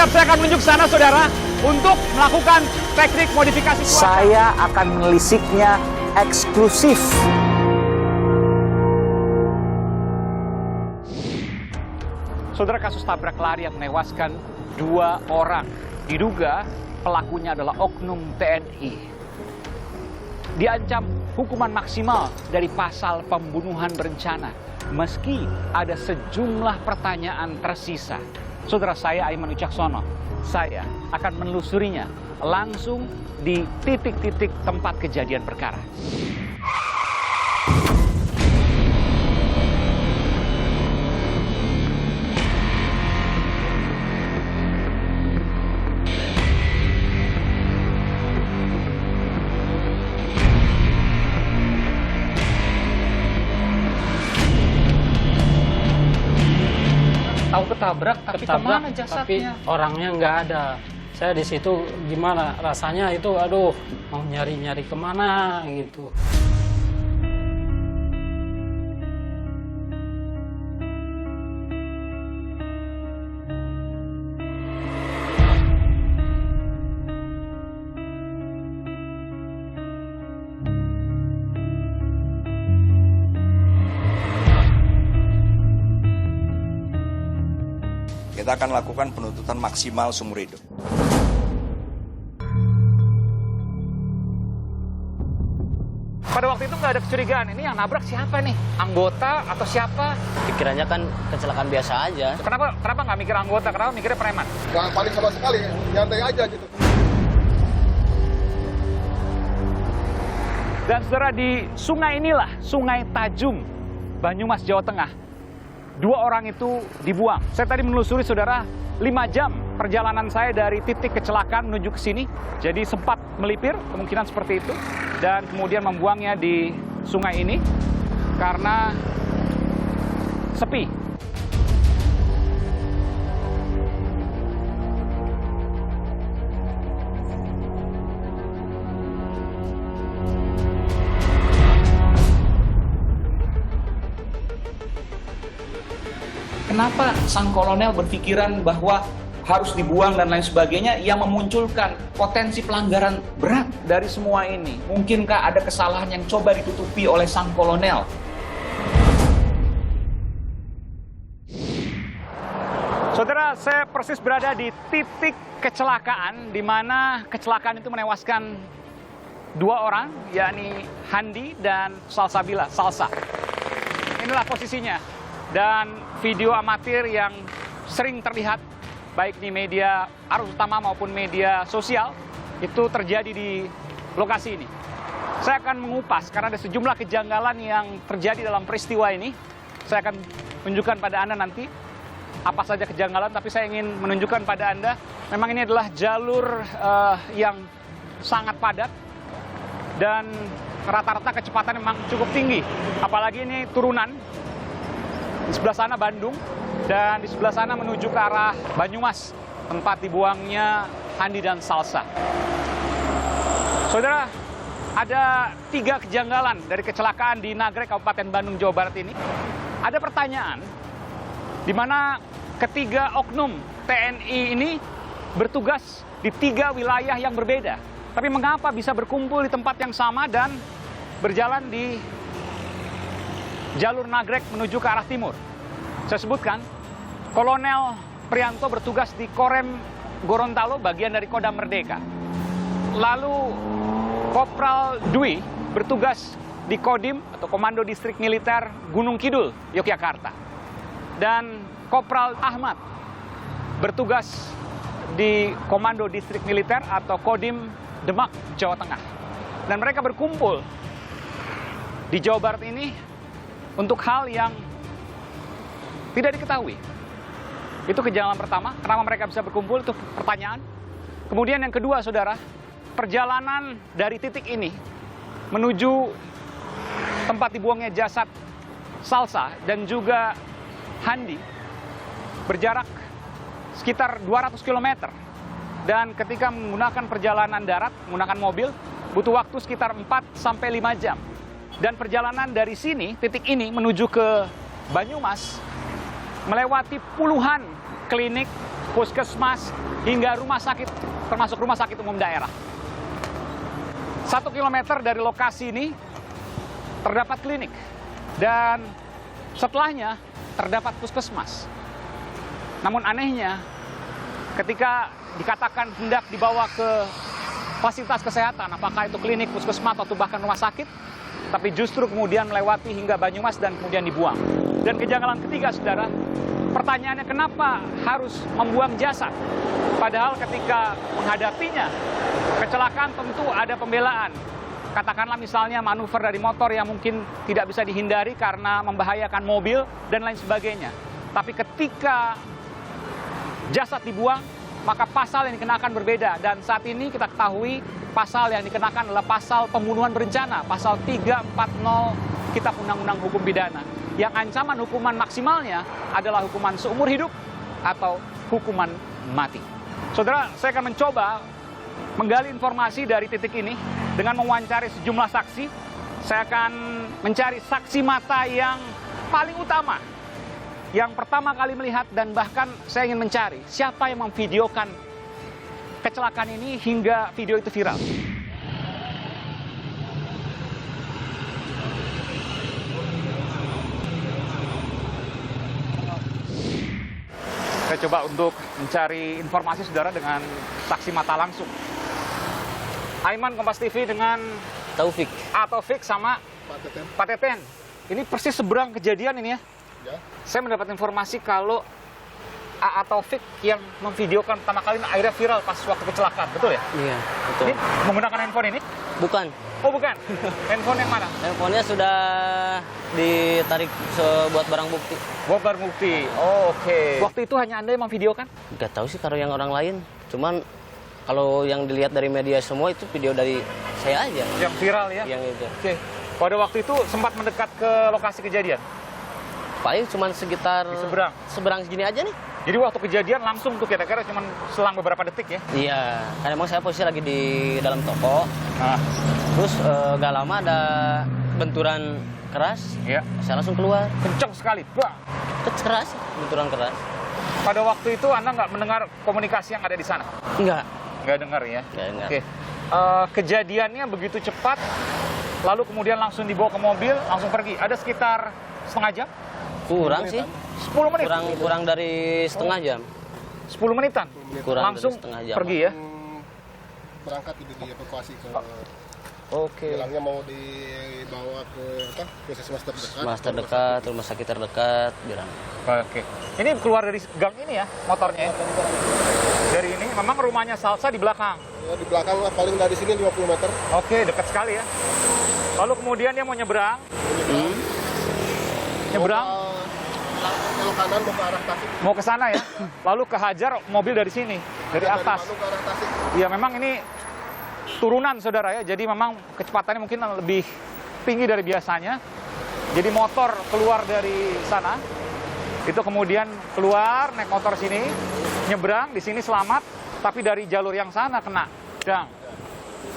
Siap, saya akan menunjuk sana, saudara, untuk melakukan teknik modifikasi cuaca. Saya akan menelisiknya eksklusif. Saudara, kasus tabrak lari yang menewaskan 2 orang. Diduga pelakunya adalah oknum TNI. Diancam hukuman maksimal dari pasal pembunuhan berencana. Meski ada sejumlah pertanyaan tersisa. Saudara, saya Aiman Wicaksono, saya akan menelusurinya langsung di titik-titik tempat kejadian perkara. Tahu ketabrak, tapi kemana jasadnya? Tapi orangnya nggak ada. Saya di situ gimana rasanya itu, aduh, mau nyari-nyari kemana gitu. Kita akan lakukan penuntutan maksimal seumur hidup. Pada waktu itu nggak ada kecurigaan, ini yang nabrak siapa nih? Anggota atau siapa? Pikirannya kan kecelakaan biasa aja. Kenapa nggak mikir anggota? Kenapa mikirnya preman? Nggak panik sama sekali, nyantai aja gitu. Dan saudara, di sungai inilah, Sungai Tajung, Banyumas, Jawa Tengah, 2 orang itu dibuang. Saya tadi menelusuri, saudara, 5 jam perjalanan saya dari titik kecelakaan menuju ke sini. Jadi sempat melipir, kemungkinan seperti itu. Dan kemudian membuangnya di sungai ini karena sepi. Kenapa sang kolonel berpikiran bahwa harus dibuang dan lain sebagainya yang memunculkan potensi pelanggaran berat dari semua ini? Mungkinkah ada kesalahan yang coba ditutupi oleh sang kolonel? Saudara, saya persis berada di titik kecelakaan di mana kecelakaan itu menewaskan 2 orang, yakni Handi dan Salsabila, Salsa. Inilah posisinya. Dan video amatir yang sering terlihat baik di media arus utama maupun media sosial itu terjadi di lokasi ini. Saya akan mengupas karena ada sejumlah kejanggalan yang terjadi dalam peristiwa ini. Saya akan tunjukkan pada Anda nanti apa saja kejanggalan, tapi saya ingin menunjukkan pada Anda memang ini adalah jalur yang sangat padat dan rata-rata kecepatan memang cukup tinggi. Apalagi ini turunan. Di sebelah sana Bandung, dan di sebelah sana menuju ke arah Banyumas, tempat dibuangnya Handi dan Salsa. Saudara, ada 3 kejanggalan dari kecelakaan di Nagrek, Kabupaten Bandung, Jawa Barat ini. Ada pertanyaan, di mana ketiga oknum TNI ini bertugas di 3 wilayah yang berbeda. Tapi mengapa bisa berkumpul di tempat yang sama dan berjalan di jalur Nagrek menuju ke arah timur? Saya sebutkan, Kolonel Prianto bertugas di Korem Gorontalo, bagian dari Kodam Merdeka. Lalu Kopral Dwi bertugas di Kodim atau Komando Distrik Militer Gunung Kidul, Yogyakarta. Dan Kopral Ahmad bertugas di Komando Distrik Militer atau Kodim Demak, Jawa Tengah. Dan mereka berkumpul di Jawa Barat ini untuk hal yang tidak diketahui. Itu kejanggalan pertama, kenapa mereka bisa berkumpul, itu pertanyaan. Kemudian yang kedua, saudara, perjalanan dari titik ini menuju tempat dibuangnya jasad Salsa dan juga Handi berjarak sekitar 200 km. Dan ketika menggunakan perjalanan darat, menggunakan mobil, butuh waktu sekitar 4-5 jam. Dan perjalanan dari sini, titik ini, menuju ke Banyumas, melewati puluhan klinik puskesmas, hingga rumah sakit, termasuk rumah sakit umum daerah. 1 kilometer dari lokasi ini terdapat klinik, dan setelahnya terdapat puskesmas. Namun anehnya, ketika dikatakan hendak dibawa ke fasilitas kesehatan, apakah itu klinik, puskesmas, atau bahkan rumah sakit, tapi justru kemudian melewati hingga Banyumas dan kemudian dibuang. Dan kejanggalan ketiga, saudara, pertanyaannya kenapa harus membuang jasad? Padahal ketika menghadapinya, kecelakaan tentu ada pembelaan. Katakanlah misalnya manuver dari motor yang mungkin tidak bisa dihindari karena membahayakan mobil dan lain sebagainya. Tapi ketika jasad dibuang, maka pasal yang dikenakan berbeda. Dan saat ini kita ketahui pasal yang dikenakan adalah pasal pembunuhan berencana, pasal 340 Kitab Undang-Undang Hukum Pidana. Yang ancaman hukuman maksimalnya adalah hukuman seumur hidup atau hukuman mati. Saudara, saya akan mencoba menggali informasi dari titik ini dengan mewawancari sejumlah saksi. Saya akan mencari saksi mata yang paling utama, yang pertama kali melihat, dan bahkan saya ingin mencari siapa yang memvideokan kecelakaan ini hingga video itu viral. Saya coba untuk mencari informasi, saudara, dengan saksi mata langsung. Aiman, Kompas TV dengan Taufik. Taufik sama Pak Teten. Ini persis seberang kejadian ini ya. Ya. Saya mendapat informasi kalau A Taufik yang memvideokan pertama kali akhirnya viral pas waktu kecelakaan, betul ya? Iya, betul. Ini menggunakan handphone ini? Bukan. Oh bukan, handphone yang mana? Handphonenya sudah ditarik buat barang bukti. Buat barang bukti, oh, oke. Waktu itu hanya Anda yang memvideokan? Gak tahu sih kalau yang orang lain. Cuman kalau yang dilihat dari media semua itu video dari saya aja. Yang viral ya? Yang itu. Oke. Pada waktu itu sempat mendekat ke lokasi kejadian? Paling cuma sekitar Di seberang? Seberang segini aja nih. Jadi waktu kejadian langsung tuh kira-kira cuma selang beberapa detik ya? Iya, karena emang saya posisi lagi di dalam toko. Ah, Terus gak lama ada benturan keras. ya. Saya langsung keluar. Kencang sekali, bang. Keras, benturan keras. Pada waktu itu Anda nggak mendengar komunikasi yang ada di sana? Enggak. Nggak dengar ya? Nggak dengar. Oke. Kejadiannya begitu cepat, lalu kemudian langsung dibawa ke mobil, langsung pergi. Ada sekitar setengah jam? Kurang sih. 10 menit? Kurang dari setengah jam. 10 menitan? Kurang Langsung dari setengah jam. pergi ya? Berangkat itu dievakuasi ke Oke. bilangnya mau dibawa ke puskesmas terdekat. Mas terdekat, rumah sakit terdekat, bilang. Oke. Ini keluar dari gang ini ya, motornya ya? Dari ini, memang rumahnya Salsa di belakang? Ya, di belakang lah, paling dari sini 50 meter. Oke, dekat sekali ya. Lalu kemudian dia mau nyebrang. Nyebrang, Kalau kanan mau ke arah Tasik. mau ke sana ya. Lalu kehajar mobil dari sini, dari atas. Bandung ke arah Tasik. Ya memang ini turunan, saudara ya. Jadi memang kecepatannya mungkin lebih tinggi dari biasanya. Jadi motor keluar dari sana, itu kemudian keluar naik motor sini, nyebrang di sini selamat, tapi dari jalur yang sana kena. Dang.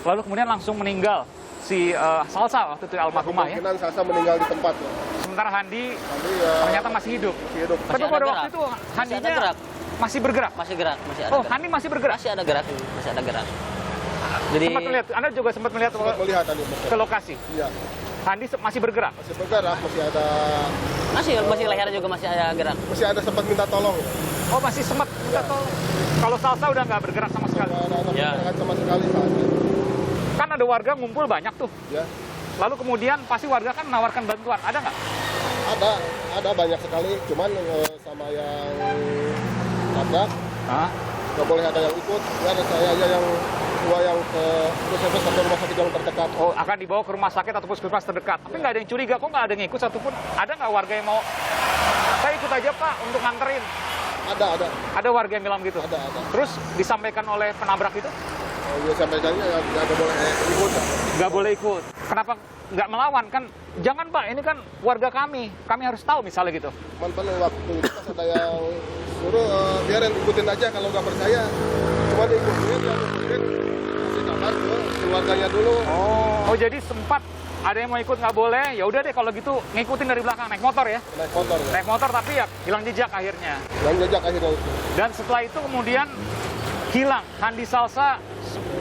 Lalu kemudian langsung meninggal si Salsa waktu itu almarhumah ya. Kemungkinan Salsa meninggal di tempat. Ya. Sementara Handi Tapi ya, ternyata masih hidup. masih hidup. Tapi Masih pada ada waktu gerak. itu Masih Handinya ada gerak. masih bergerak. Masih gerak, masih ada. Oh, gerak. Handi masih bergerak. Masih ada gerak ini, masih ada gerak. Jadi Sempat melihat, Anda juga sempat melihat Sempat melihat tadi. ke lokasi. Iya, Handi masih bergerak. masih bergerak, masih ada masih leher juga masih ada gerak. masih ada sempat minta tolong. Oh, masih sempat minta tolong. Kalau Salsa udah nggak bergerak sama sekali. Nggak ada Ya. pergerakan sama sekali saatnya. Kan ada warga ngumpul banyak tuh. Ya, Lalu kemudian pasti warga kan menawarkan bantuan. Ada nggak? ada banyak sekali. Cuman sama yang tabrak Hah? nggak boleh ada yang ikut. Ya, ada saya aja yang dua yang ke puskesmas atau rumah sakit yang terdekat. Oh, akan dibawa ke rumah sakit atau puskesmas terdekat. Tapi nggak ada yang curiga, kok nggak ada yang ikut satupun? Ada nggak warga yang mau, saya ikut aja Pak untuk nganterin? Ada. Ada warga yang bilang gitu? Ada. Terus disampaikan oleh penabrak itu? Ya, sampai tadi ya nggak boleh ikut. Ya. Nggak boleh ikut. Kenapa nggak melawan? Kan jangan Pak, ini kan warga kami harus tahu misalnya gitu. Cuman pada waktu itu pas ada yang suruh biarin ikutin aja kalau nggak percaya. Cuma diikutin, kasih kabar ke keluarganya dulu. Oh, jadi sempat ada yang mau ikut nggak boleh, ya udah deh kalau gitu ngikutin dari belakang, naik motor ya. Naik motor ya. Naik motor tapi ya hilang jejak akhirnya. Yang jejak akhirnya itu. Dan setelah itu kemudian hilang. Handi Salsa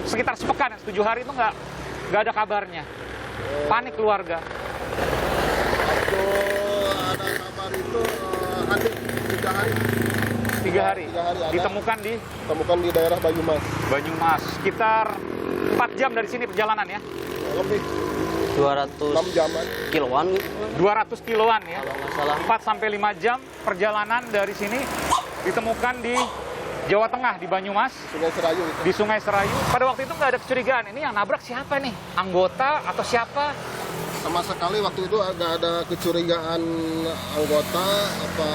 sekitar sepekan, 7 hari itu nggak ada kabarnya. Panik keluarga. Waktu ada kabar itu Handi 3 hari. 3 hari. 3 hari ada. Ditemukan Di daerah Banyumas. Banyumas. Sekitar 4 jam dari sini perjalanan ya. Lebih 200 6 jaman. kiloan gitu. 200 kiloan ya. Kalau nggak salah. 4 sampai 5 jam perjalanan dari sini ditemukan di Jawa Tengah, di Banyumas, Sungai Serayu itu. di Sungai Serayu. Pada waktu itu nggak ada kecurigaan, ini yang nabrak siapa nih? Anggota atau siapa? Sama sekali waktu itu agak ada kecurigaan anggota apa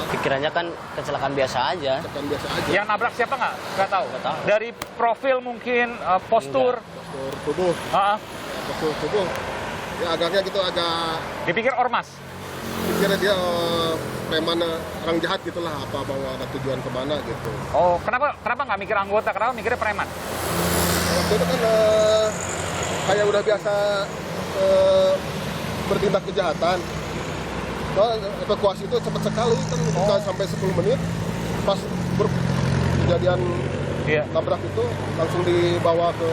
Pikirannya kan kecelakaan biasa aja. tekan biasa aja. Yang nabrak siapa nggak tahu. Nggak tahu. Dari profil mungkin, postur. Postur tubuh, Ah, ah. postur tubuh. Ya agaknya gitu agak Dipikir ormas. pikirnya dia preman orang jahat gitulah, apa mau ada tujuan kemana gitu. Oh, kenapa nggak mikir anggota? Kenapa mikirnya preman? Waktu itu kan kayak udah biasa bertindak kejahatan. Soalnya evakuasi itu cepat sekali kan, nggak sampai 10 menit. Pas kejadian Iya. tabrak itu langsung dibawa ke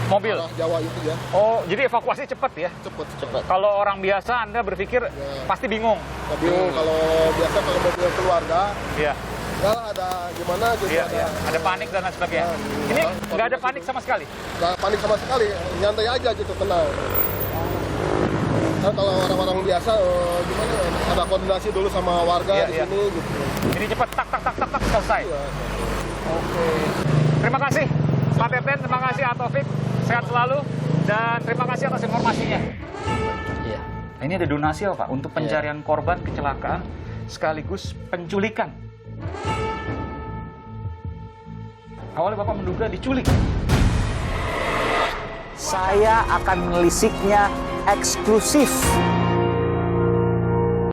Mobil. arah Jawa itu ya, Oh, jadi evakuasi cepet ya? cepet. Kalau orang biasa Anda berpikir pasti bingung. Tapi kalau biasa kalau mobil keluarga, Iya. ya ada gimana gitu, Iya, iya. Ada panik dan lain sebagainya. Ini nggak ada panik sama sekali. nggak panik sama sekali, nyantai aja gitu, tenang. Kan kalau orang-orang biasa gimana, ada koordinasi dulu sama warga Iya, di iya. sini gitu. Ini cepet tak selesai. Iya. Oke. Terima kasih Pak Teten, terima kasih Atofik. Sehat selalu dan terima kasih atas informasinya. Iya. Ini ada donasi apa Pak untuk pencarian korban kecelakaan sekaligus penculikan. Awalnya Bapak menduga diculik. Saya akan menelisiknya eksklusif